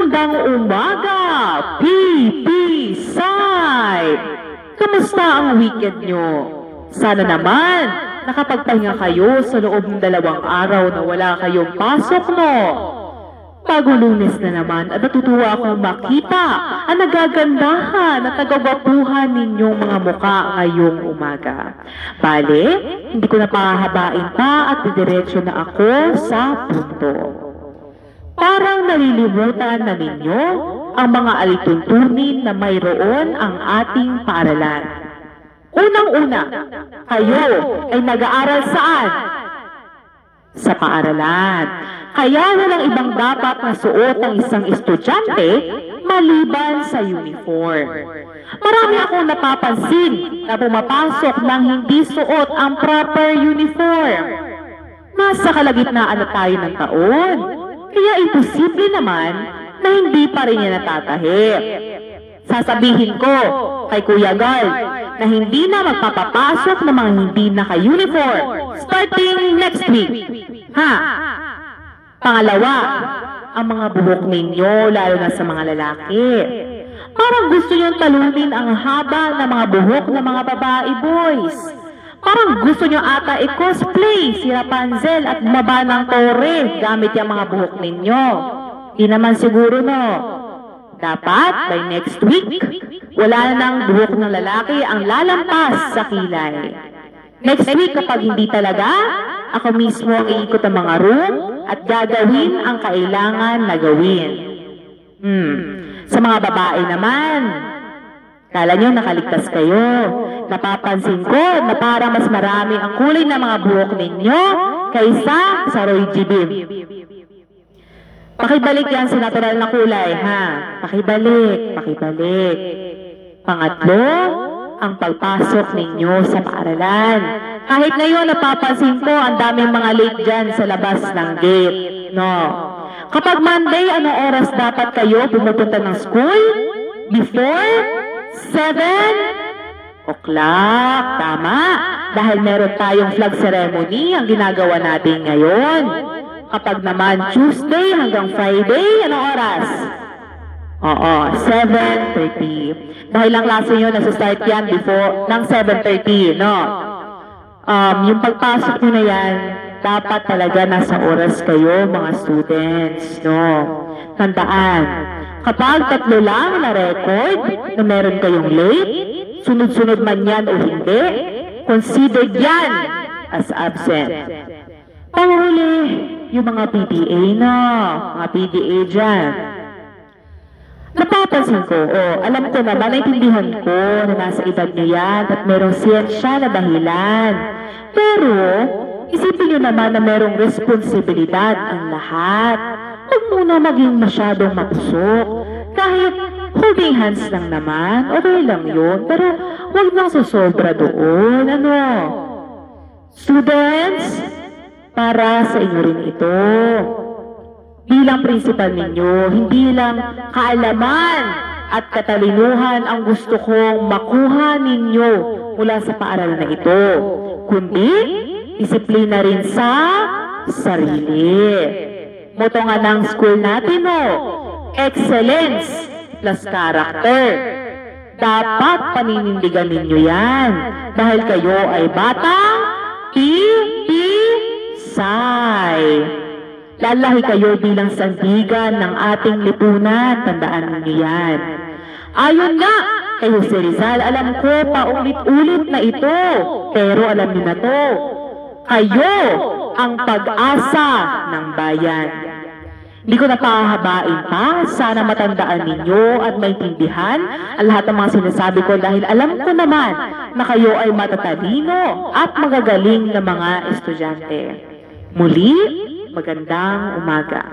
Magandang umaga, PP Side! Kamusta ang weekend nyo? Sana naman, nakapagpahinga kayo sa loob ng 2 araw na wala kayong pasok, no? Bagong Lunes na naman at natutuwa akong makita ang nagagandahan at nagagwapuhan ninyong mga muka ngayong umaga. Bale, hindi ko na pahahabain pa at didiretso na ako sa punto. Parang nalilimutan na ninyo ang mga alituntunin na mayroon ang ating paaralan. Unang-una, kayo ay nag-aaral saan? Sa paaralan. Kaya walang ibang dapat na suot ng isang estudyante maliban sa uniform. Marami akong napapansin na pumapasok ng hindi suot ang proper uniform. Nasa kalagitnaan na tayo ng taon, kaya imposible naman na hindi pa rin niya natatahip. Sasabihin ko kay Kuya Gal na hindi na magpapapasok ng mga hindi naka-uniform starting next week. Ha? Pangalawa, ang mga buhok ninyo, lalo na sa mga lalaki. Parang gusto nyo talunin ang haba ng mga buhok ng mga babae, boys. Parang gusto nyo ata i-cosplay si Rapunzel at bumaba ng tore gamit yung mga buhok ninyo. Di naman siguro, no? Dapat, by next week, wala na ng buhok ng lalaki ang lalampas sa kilay. Next week, kapag hindi talaga, ako mismo ang iikot ang mga room at gagawin ang kailangan na gawin. Sa mga babae naman, kala nyo nakaligtas kayo. Napapansin ko na parang mas marami ang kulay ng mga buhok ninyo kaysa sa Roy G. Bim. Pakibalik yan sa natural na kulay, ha? Pakibalik. Pangatlo, ang pagpasok ninyo sa paaralan. Kahit ngayon, napapansin ko ang daming mga late dyan sa labas ng gate, no? Kapag Monday, anong oras dapat kayo pumupunta ng school? Before 7 o'clock, tama? Dahil meron tayong flag ceremony ang ginagawa natin ngayon. Kapag naman Tuesday hanggang Friday, anong oras? Oo, 7:30. Dahil ang klase nyo, nasa-start yan before ng 7:30, no? Yung pagpasok nyo na yan, dapat talaga nasa oras kayo, mga students, no? Tandaan, kapag 3 lang na record na meron kayong late, sunod-sunod man yan o hindi, considered yan as absent. Panghuli, yung mga PDA na, mga PDA dyan. Napapansin ko, alam ko naman, naintindihan ko na nasa edad nyo yan at merong siyensya na dahilan. Pero, isipin nyo naman na merong responsibilidad ang lahat. Huwag muna maging masyadong mapusok. Kahit holding hands lang naman, okay lang yun. Pero, huwag nang susobra doon. Ano? Students, para sa inyo rin ito. Bilang principal ninyo, hindi lang kaalaman at katalinuhan ang gusto kong makuha ninyo mula sa paaralan na ito, kundi disiplina rin sa sarili. Moto nga ng school natin, excellence plus character. Dapat paninindigan ninyo yan dahil kayo ay batang P.P.Sai. Lalahi kayo bilang sandigan ng ating lipunan, tandaan niyo yan. Ayon nga kay Jose Rizal, alam ko paulit-ulit na ito, pero alam niyo na to, kayo ang pag-asa ng bayan. Hindi ko na pahahabain pa, sana matandaan ninyo at maintindihan ang lahat ng mga sinasabi ko dahil alam ko naman na kayo ay matatalino at magagaling na mga estudyante. Muli, magandang umaga.